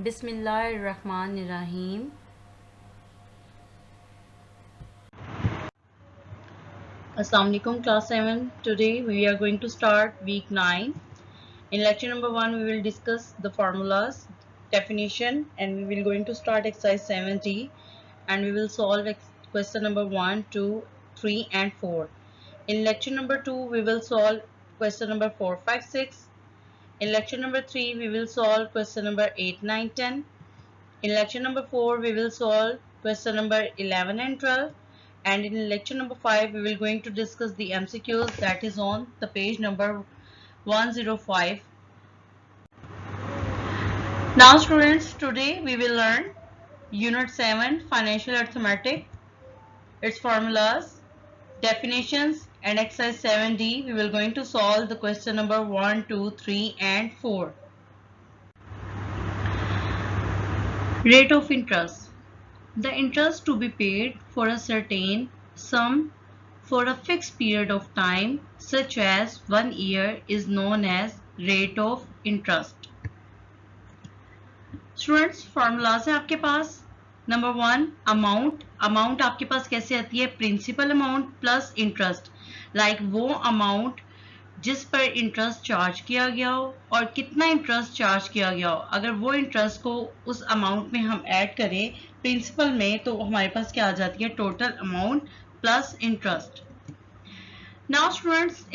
Bismillahirrahmanirrahim. Assalamu alaikum class 7. Today we are going to start week 9. In lecture number 1 we will discuss the formulas, definition, and we will going to start exercise 70 and we will solve question number 1, 2, 3 and 4. In lecture number 2 we will solve question number 4, 5, 6. In lecture number 3 we will solve question number 8, 9, 10. In lecture number 4, we will solve question number 11 and 12. And in lecture number 5, we will going to discuss the MCQs that is on the page number 105. Now students, today we will learn Unit 7 Financial Arithmetic, its formulas, definitions, and exercise 7D. We will going to solve the question number 1, 2, 3 and 4. Rate of interest. The interest to be paid for a certain sum for a fixed period of time, such as 1 year, is known as rate of interest. Students, formulas है आपके पास. Number 1, amount. Amount आपके पास कैसे आती है? Principal amount plus interest. Like वो amount जिस पर interest charge किया गया हो और कितना इंटरेस्ट चार्ज किया गया हो, अगर वो इंटरेस्ट को उस अमाउंट में हम ऐड करें प्रिंसिपल में, तो हमारे पास क्या आ जाती है? Total amount plus interest. Now students,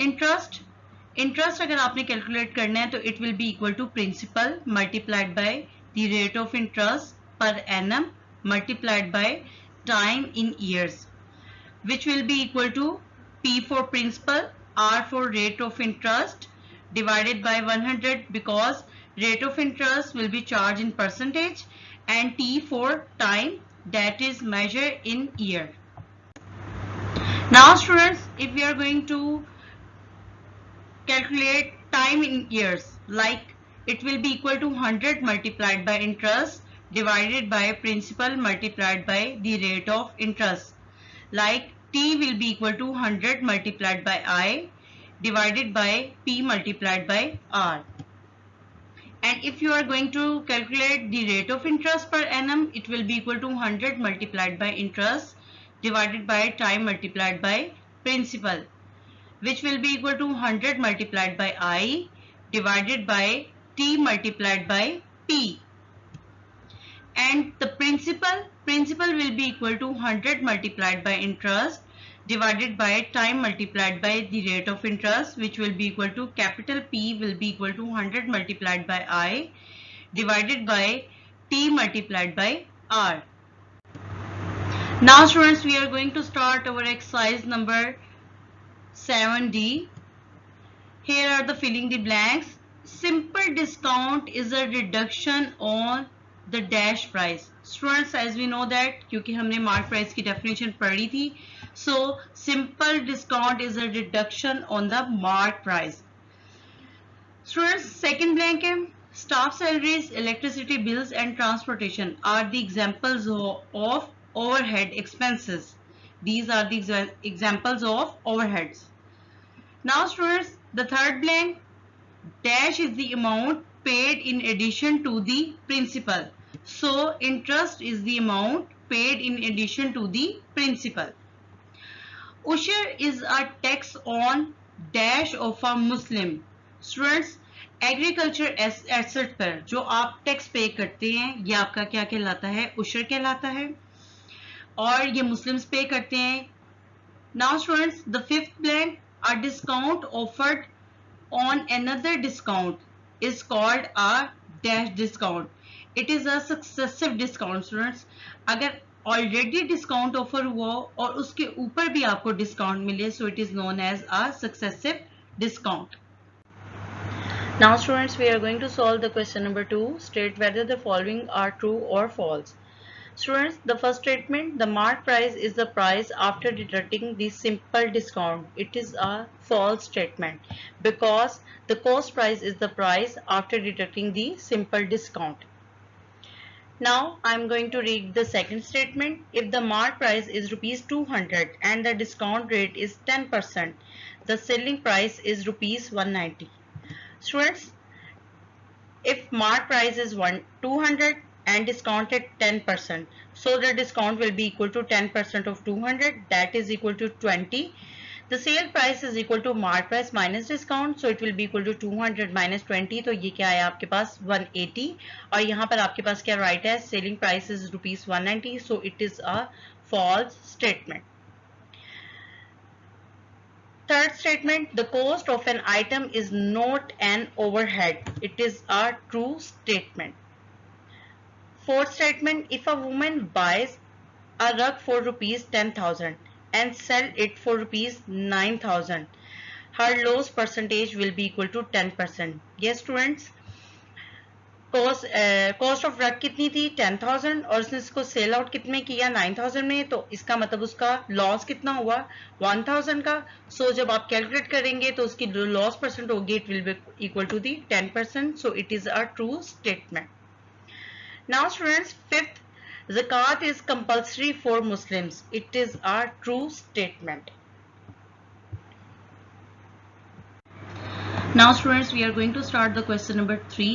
interest अगर आपने कैलकुलेट करना है तो it will be equal to principal multiplied by the rate of interest per annum multiplied by time in years, which will be equal to P for principal, R for rate of interest divided by 100 because rate of interest will be charged in percentage, and T for time, that is measured in year. Now students, if we are going to calculate time in years, like it will be equal to 100 multiplied by interest divided by principal multiplied by the rate of interest. Like T will be equal to 100 multiplied by I divided by P multiplied by R. And if you are going to calculate the rate of interest per annum, it will be equal to 100 multiplied by interest divided by time multiplied by principal, which will be equal to 100 multiplied by I divided by T multiplied by P. And the principal will be equal to 100 multiplied by interest divided by time multiplied by the rate of interest, which will be equal to capital P will be equal to 100 multiplied by I divided by T multiplied by R. Now students, we are going to start our exercise number 7D. Here are the filling the blanks. Simple discount is a reduction on the dash price. Students, as we know that क्योंकि हमने mark price की definition पढ़ी थी, so simple discount is a reduction on the mark price. Students, second blank है, staff salaries, electricity bills and transportation are the examples of overhead expenses. These are the examples of overheads. Now students, the third blank, dash is the amount paid in addition to the principal. So interest is the amount paid in addition to the principal. Usher is a tax on dash of a Muslim. Students, agriculture asset पर जो आप tax पे करते हैं ये आपका क्या कहलाता है? उशर कहलाता है, और ये मुस्लिम्स पे करते हैं. Now students, the fifth blank, a discount offered on another discount is called a dash discount. It is a successive discount. Students, अगर already discount offer हुआ और उसके ऊपर भी आपको discount मिले, so it is known as a successive discount. Now students, we are going to solve the question number 2. State whether the following are true or false. Students, the first statement, the mark price is the price after deducting the simple discount. It is a false statement because the cost price is the price after deducting the simple discount. Now I am going to read the second statement. If the mark price is rupees 200 and the discount rate is 10%, the selling price is rupees 190. Students, if mark price is 200 and discounted 10%, so the discount will be equal to 10% of 200, that is equal to 20. The sale price is equal to mark price minus discount, so it will be equal to 200 minus 20, तो ये क्या है आपके पास 180, और यहाँ पर आपके पास क्या राइट है, selling price is ₹190, so it is a false statement. Third statement, the cost of an item is not an overhead. It is a true statement. Fourth statement, if a woman buys a rug for ₹10,000 and sell it for ₹9,000, her loss percentage will be equal to 10%. Yes, students. Cost of रग कितनी थी 10,000 और उसने इसको sell out कितने किया 9,000 में, तो इसका मतलब उसका लॉस कितना हुआ 1,000 का. सो जब आप कैलकुलेट करेंगे तो उसकी लॉस परसेंट होगी, it will be equal to the 10%. So it is a true statement. Now students, fifth, ज़कात is compulsory for Muslims. It is a true statement. Now students, we are going to start the question number 3.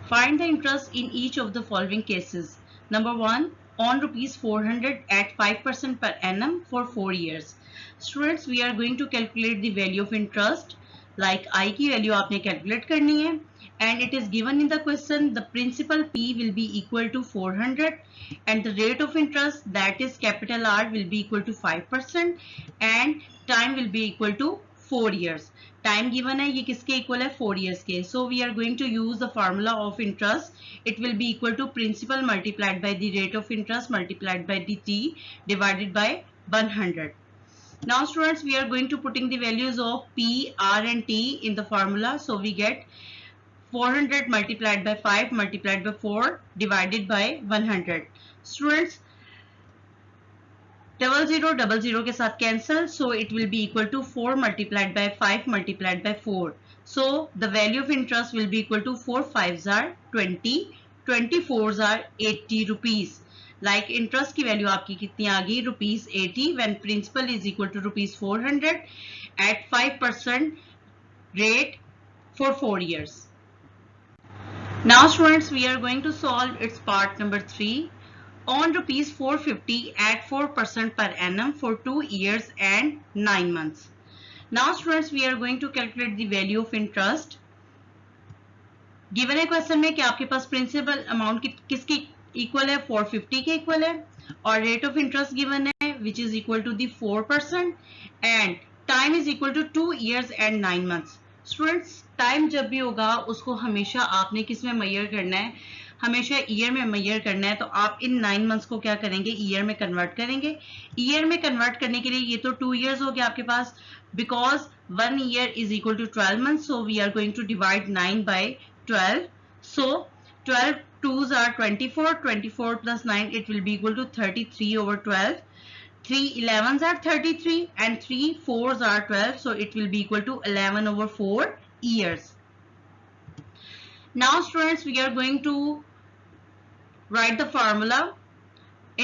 Find the interest in each of the following cases. Number 1, on ₹400 at 5% per annum for 4 years. Students, we are going to calculate the value of interest. Like I की value आपने calculate करनी है, and it is given in the question the principal P will be equal to 400 and the rate of interest, that is capital R, will be equal to 5% and time will be equal to 4 years. Time given है, ये किसके equal है 4 years के. So we are going to use the formula of interest. It will be equal to principal multiplied by the rate of interest multiplied by the t divided by 100. Now students, we are going to putting the values of P, R and T in the formula. So we get 400 multiplied by 5 multiplied by 4 divided by 100. Students, 0000 के साथ cancel, so it will be equal to 4 multiplied by 5 multiplied by 4. So the value of interest will be equal to 4 5s are 20, 24s are 80 rupees. Like interest की value आपकी कितनी आ गई ₹80 when principal is equal to ₹400 at 5% rate for 4 years. Now students, we are going to solve its part number 3. On ₹450 at 4% per annum for 2 years and 9 months. Now students, we are going to calculate the value of interest. Given है question में कि आपके पास principal amount किसकी equal है 450 के equal है, और rate of interest given है which is equal to the 4% and time is equal to 2 years and 9 months. Students, time जब भी होगा उसको हमेशा आपने किस में मेजर करना है, हमेशा ईयर में मेजर करना है. तो आप इन 9 months को क्या करेंगे, ईयर में कन्वर्ट करेंगे. ईयर में कन्वर्ट करने के लिए ये तो 2 years हो गया आपके पास, because 1 year is equal to 12 months. So we are going to divide 9 by 12. So 12 2s are 24, 24 plus 9, it will be equal to 33 over 12. 3 11s are 33 and 3 4s are 12. So it will be equal to 11 over 4 years. Now students, we are going to write the formula.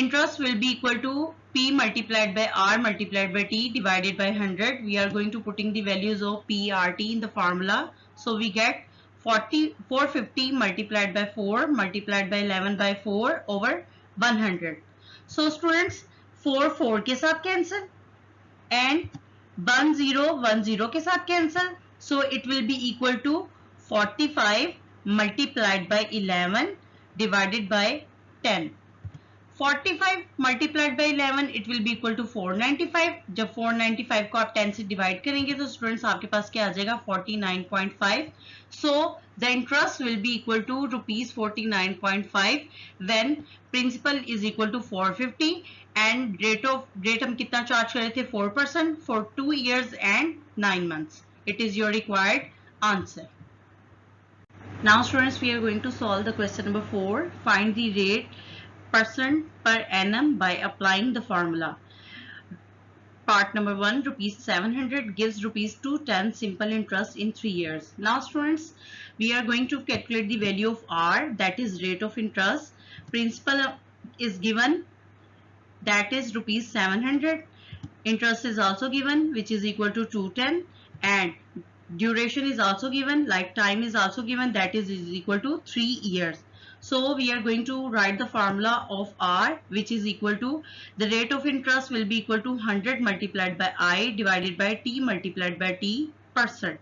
Interest will be equal to P multiplied by R multiplied by T divided by 100. We are going to putting the values of P, R, T in the formula. So we get 450 multiplied by 4 multiplied by 11 by 4 over 100. So students, 4 4 के साथ cancel and 1 0 1 0 के साथ cancel. So it will be equal to 45 multiplied by 11 divided by 10. 45 multiplied by 11, it will be equal to 495. जब 495 को आप 10 से divide करेंगे तो स्टूडेंट्स आपके पास क्या आ जाएगा 49.5. So the interest will be equal to ₹49.5 when principal is equal to 450 and rate हम कितना चार्ज कर रहे थे 4% for 2 years and 9 months. It is your required answer. Now students, we are going to solve the question number 4. Find the rate percent per annum by applying the formula. Part number 1, ₹700 gives ₹210 simple interest in 3 years. Now students, we are going to calculate the value of R, that is rate of interest. Principal is given, that is ₹700. Interest is also given, which is equal to 210, and duration is also given, like time is also given, that is equal to 3 years. So we are going to write the formula of R, which is equal to, the rate of interest will be equal to 100 multiplied by I divided by T multiplied by T %.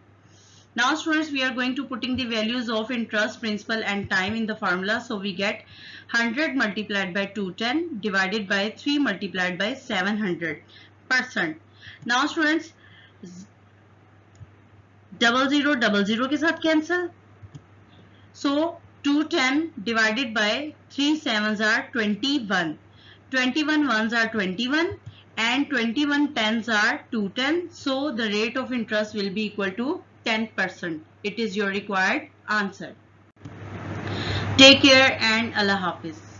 Now students, we are going to putting the values of interest, principal and time in the formula. So we get 100 multiplied by 210 divided by 3 multiplied by 700 %. Now students, 0000 के साथ cancel. So 210 divided by 3 sevens are 21. 21 ones are 21 and 21 tens are 210. So the rate of interest will be equal to 10%. It is your required answer. Take care and Allah Hafiz.